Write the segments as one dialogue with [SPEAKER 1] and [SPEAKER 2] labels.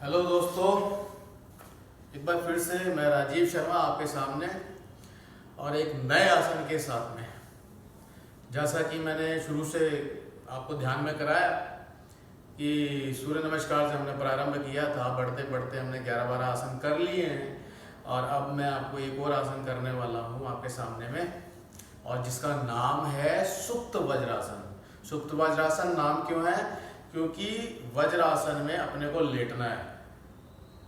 [SPEAKER 1] Hello दोस्तों, एक बार फिर से मैं राजीव शर्मा आपके सामने और एक नए आसन के साथ में। जैसा कि मैंने शुरू से आपको ध्यान में कराया कि सूर्य नमस्कार से हमने प्रारंभ किया था, बढ़ते बढ़ते हमने 11-12 आसन कर लिए हैं और अब मैं आपको एक और आसन करने वाला हूँ आपके सामने में, और जिसका नाम है सुप्त वज्रासन। सुप्त वज्रासन नाम क्यों है? क्योंकि वज्रासन में अपने को लेटना है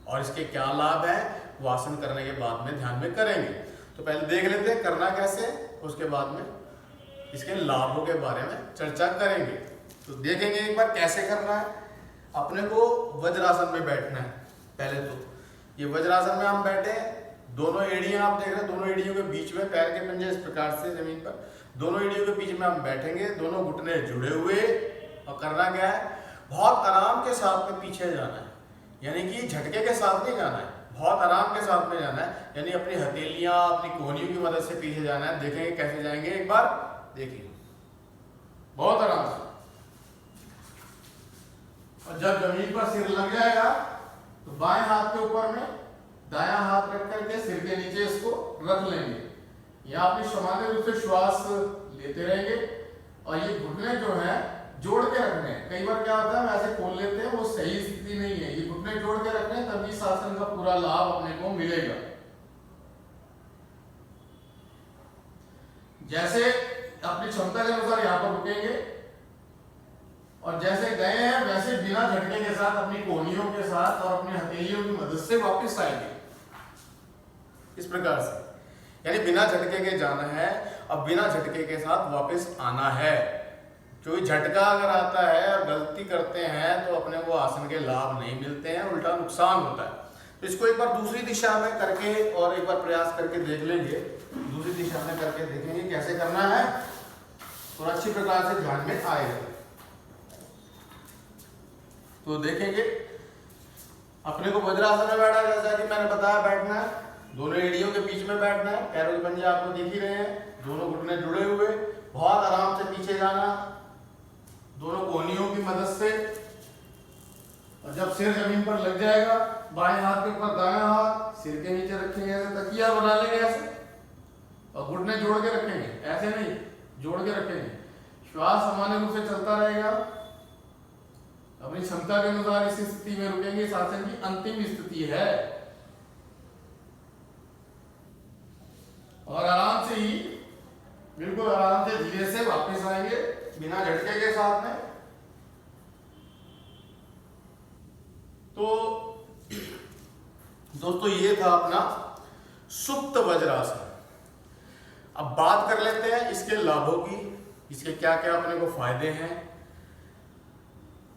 [SPEAKER 1] और इसके क्या लाभ है वो आसन करने के बाद में ध्यान में करेंगे। तो पहले देख लेते हैं करना कैसे, उसके बाद में इसके लाभों के बारे में चर्चा करेंगे। तो देखेंगे एक बार कैसे करना है। अपने को वज्रासन में बैठना है। पहले तो ये वज्रासन में हम बैठे हैं, दोनों एड़ियां आप देख रहे हैं, दोनों एड़ियों के बीच में पैर के पंजे इस प्रकार से जमीन पर, दोनों एड़ियों के बीच में हम बैठेंगे, दोनों घुटने जुड़े हुए। और करना क्या है, बहुत आराम के साथ में पीछे जाना है, यानी कि झटके के साथ नहीं जाना है, बहुत आराम के साथ में जाना है, यानी अपनी हथेलियां अपनी कोहनियों की मदद से पीछे जाना है। देखेंगे कैसे जाएंगे, एक बार देखिए, बहुत आराम से। और जब जमीन पर सिर लग जाएगा तो बाएं हाथ के ऊपर में दायां हाथ रख करके सिर के नीचे इसको रख लेंगे। यहाँ अपनी सामान्य रूप से श्वास लेते रहेंगे और ये घुटने जो है जोड़ के रखने हैं। कई बार क्या होता है वैसे खोल लेते हैं, वो सही स्थिति नहीं है, ये घुटने जोड़ के रखने हैं, तभी इस आसन का पूरा लाभ अपने को मिलेगा। जैसे अपनी क्षमता के अनुसार यहाँ पर रुकेंगे और जैसे गए हैं वैसे बिना झटके के साथ अपनी कोहनियों के साथ और अपनी हथेलियों की मदद से वापस आएंगे, इस प्रकार से। यानी बिना झटके के जाना है और बिना झटके के साथ वापस आना है। क्योंकि झटका अगर आता है और गलती करते हैं तो अपने को आसन के लाभ नहीं मिलते हैं, उल्टा नुकसान होता है। तो इसको एक बार दूसरी दिशा में करके और एक बार प्रयास करके देख लेंगे, दूसरी दिशा में करके देखेंगे कैसे करना है और अच्छी प्रकार से ध्यान में आएगा। तो देखेंगे अपने को वज्रासन में बैठा, जैसा कि मैंने बताया बैठना है, दोनों एड़ियों के बीच में बैठना है, पैरों के पंजे आपको दिख ही रहे हैं, दोनों घुटने जुड़े हुए, बहुत आराम से पीछे जाना दोनों कोहनियों की मदद से। और जब सिर जमीन पर लग जाएगा बाएं हाथ के ऊपर दायां हाथ सिर के नीचे रखेंगे, ऐसे तकिया बना लेंगे ऐसे, और घुटने जोड़ के रखेंगे, ऐसे नहीं जोड़ के रखेंगे। श्वास सामान्य रूप से चलता रहेगा, अपनी क्षमता के अनुसार इस स्थिति में रुकेंगे। इस आसन की अंतिम स्थिति है और आराम से ही, बिल्कुल आराम से धीरे से वापस आएंगे बिना झटके के साथ में। तो दोस्तों ये था अपना सुप्त वज्रासन। अब बात कर लेते हैं इसके लाभों की, इसके क्या क्या अपने को फायदे हैं।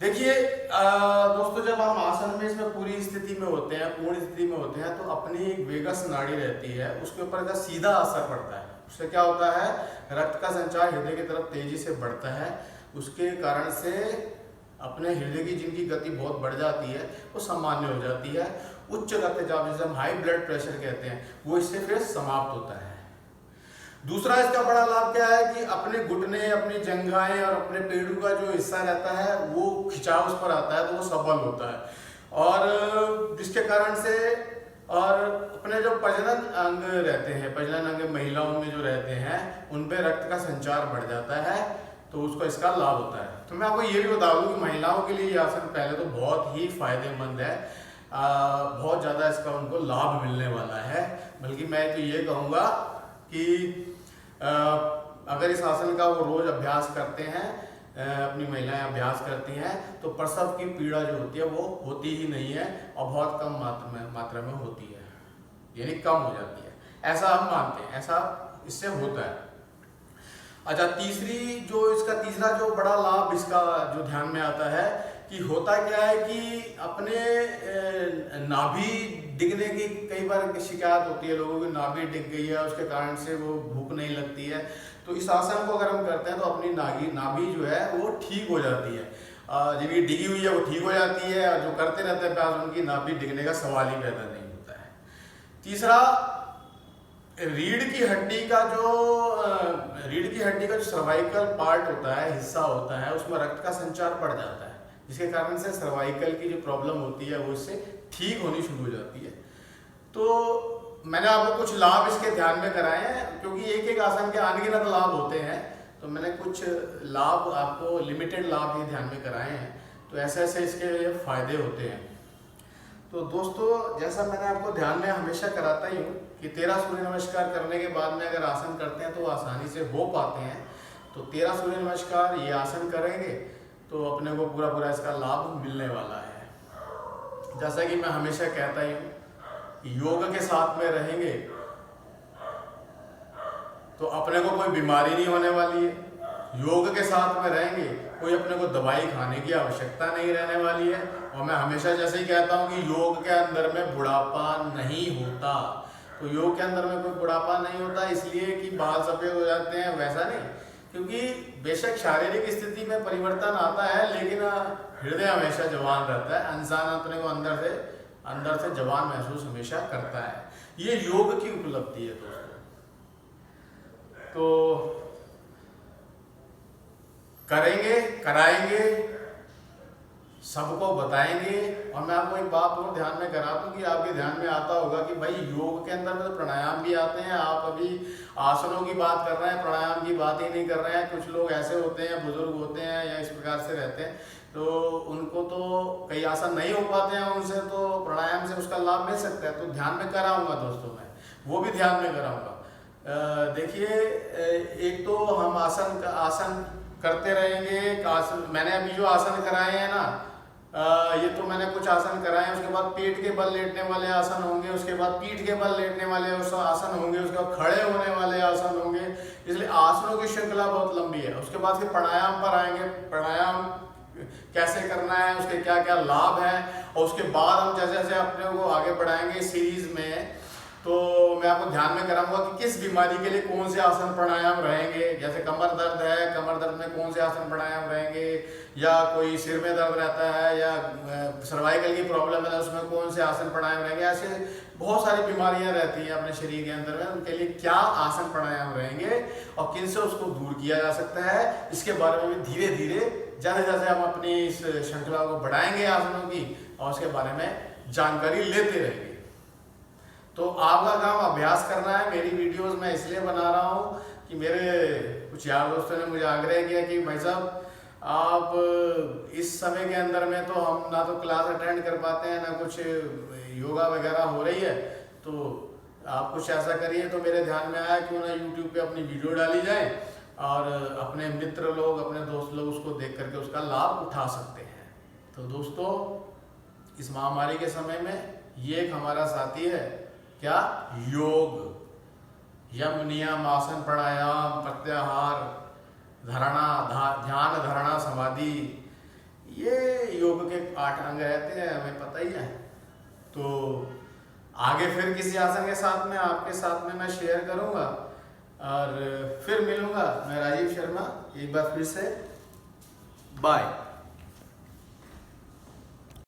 [SPEAKER 1] देखिए दोस्तों, जब हम आसन में इसमें पूरी स्थिति में होते हैं, पूर्ण स्थिति में होते हैं, तो अपनी एक वेगस नाड़ी रहती है, उसके ऊपर का सीधा असर पड़ता है। उससे क्या होता है, रक्त का संचार हृदय की तरफ तेजी से बढ़ता है। उसके कारण से अपने हृदय की जिनकी गति बहुत बढ़ जाती है वो सामान्य हो जाती है। उच्च रक्तचाप, जिसे हम हाई ब्लड प्रेशर कहते हैं, वो इससे फिर समाप्त होता है। दूसरा इसका बड़ा लाभ क्या है कि अपने घुटने, अपनी जंघाएं और अपने पेड़ों का जो हिस्सा रहता है वो खिंचाव उस पर आता है, तो वो सबल होता है। और जिसके कारण से और अपने जो प्रजनन अंग रहते हैं, प्रजनन अंग महिलाओं में जो रहते हैं, उन पे रक्त का संचार बढ़ जाता है, तो उसको इसका लाभ होता है। तो मैं आपको ये भी बता दूं कि महिलाओं के लिए ये आसन पहले तो बहुत ही फायदेमंद है, बहुत ज़्यादा इसका उनको लाभ मिलने वाला है। बल्कि मैं तो ये कहूँगा कि अगर इस आसन का वो रोज अभ्यास करते हैं, अपनी महिलाएं अभ्यास करती हैं, तो प्रसव की पीड़ा जो होती है वो होती ही नहीं है और बहुत कम मात्रा में होती है, यानी कम हो जाती है, ऐसा हम मानते हैं, ऐसा इससे होता है। अच्छा, तीसरा जो बड़ा लाभ इसका जो ध्यान में आता है कि होता क्या है कि अपने नाभि डिगने की कई बार शिकायत होती है लोगों की, नाभि डिग गई है, उसके कारण से वो भूख नहीं लगती है। तो इस आसन को अगर हम करते हैं तो अपनी नाभि जो है वो ठीक हो जाती है, जिनकी डिगी हुई है वो ठीक हो जाती है, और जो करते रहते हैं अभ्यास उनकी नाभि डिगने का सवाल ही पैदा नहीं होता है। तीसरा, रीढ़ की हड्डी का जो सर्वाइकल पार्ट होता है, हिस्सा होता है, उसमें रक्त का संचार बढ़ जाता है। जिसके कारण से सर्वाइकल की जो प्रॉब्लम होती है वो इससे ठीक होनी शुरू हो जाती है। तो मैंने आपको कुछ लाभ इसके ध्यान में कराए हैं, क्योंकि एक एक आसन के अनगिनत लाभ होते हैं, तो मैंने कुछ लाभ आपको लिमिटेड लाभ ये ध्यान में कराए हैं। तो ऐसे ऐसे इसके फायदे होते हैं। तो दोस्तों, जैसा मैंने आपको ध्यान में हमेशा कराता ही हूँ कि 13 सूर्य नमस्कार करने के बाद में अगर आसन करते हैं तो आसानी से हो पाते हैं। तो 13 सूर्य नमस्कार ये आसन करेंगे तो अपने को पूरा पूरा इसका लाभ मिलने वाला है। जैसा कि मैं हमेशा कहता ही हूँ, योग के साथ में रहेंगे तो अपने को कोई बीमारी नहीं होने वाली है। योग के साथ में रहेंगे कोई अपने को दवाई खाने की आवश्यकता नहीं रहने वाली है। और मैं हमेशा जैसे ही कहता हूँ कि योग के अंदर में बुढ़ापा नहीं होता। तो योग के अंदर में कोई बुढ़ापा नहीं होता इसलिए कि बाल सफेद हो जाते हैं, वैसा नहीं। क्योंकि बेशक शारीरिक स्थिति में परिवर्तन आता है, लेकिन हृदय हमेशा जवान रहता है। इंसान अपने को अंदर से जवान महसूस हमेशा करता है। ये योग की उपलब्धि है दोस्तों। तो करेंगे, कराएंगे, सबको बताएंगे। और मैं आपको एक बात और ध्यान में करा दूं कि आपके ध्यान में आता होगा कि भाई योग के अंदर तो प्राणायाम भी आते हैं। आप अभी आसनों की बात कर रहे हैं, प्राणायाम की बात ही नहीं कर रहे हैं। कुछ लोग ऐसे होते हैं, बुजुर्ग होते हैं या इस प्रकार से रहते हैं, तो उनको तो कई आसन नहीं हो पाते हैं, उनसे तो प्राणायाम से उसका लाभ मिल सकता है। तो ध्यान में कराऊंगा दोस्तों, मैं वो भी ध्यान में कराऊंगा। देखिए, एक तो हम आसन करते रहेंगे। मैंने अभी जो आसन कराए हैं ना, ये तो मैंने कुछ आसन कराए हैं। उसके बाद पेट के बल लेटने वाले आसन होंगे, उसके बाद पीठ के बल लेटने वाले आसन होंगे, उसके बाद खड़े होने वाले आसन होंगे। इसलिए आसनों की श्रृंखला बहुत लंबी है। उसके बाद फिर प्राणायाम पर आएंगे, प्राणायाम कैसे करना है, उसके क्या क्या लाभ हैं। और उसके बाद हम जैसे जैसे अपने को आगे बढ़ाएंगे सीरीज में, तो मैं आपको ध्यान में कराऊंगा कि किस बीमारी के लिए कौन से आसन प्राणायाम रहेंगे। जैसे कमर दर्द है, कमर दर्द में कौन से आसन प्राणायाम रहेंगे, या कोई सिर में दर्द रहता है, या सर्वाइकल की प्रॉब्लम है, उसमें कौन से आसन प्राणायाम रहेंगे। ऐसे बहुत सारी बीमारियां रहती हैं अपने शरीर के अंदर में, उनके लिए क्या आसन प्राणायाम रहेंगे और किन से उसको दूर किया जा सकता है, इसके बारे में भी धीरे धीरे जैसे जैसे हम अपनी इस श्रृंखला को बढ़ाएंगे आसनों की, और उसके बारे में जानकारी लेते रहेंगे। तो आपका काम अभ्यास करना है। मेरी वीडियोस मैं इसलिए बना रहा हूँ कि मेरे कुछ यार दोस्तों ने मुझे आग्रह किया कि भाई साहब, आप इस समय के अंदर में तो हम ना तो क्लास अटेंड कर पाते हैं, ना कुछ योगा वगैरह हो रही है, तो आप कुछ ऐसा करिए। तो मेरे ध्यान में आया क्यों ना यूट्यूब पे अपनी वीडियो डाली जाए और अपने मित्र लोग, अपने दोस्त लोग उसको देख करके उसका लाभ उठा सकते हैं। तो दोस्तों, इस महामारी के समय में ये एक हमारा साथी है, क्या? योग। यम, नियम, आसन, प्राणायाम, प्रत्याहार, धारणा, ध्यान, धारणा, समाधि, ये योग के 8 अंग रहते हैं, हमें पता ही है। तो आगे फिर किसी आसन के साथ में आपके साथ में मैं शेयर करूंगा और फिर मिलूंगा। मैं राजीव शर्मा, एक बार फिर से बाय।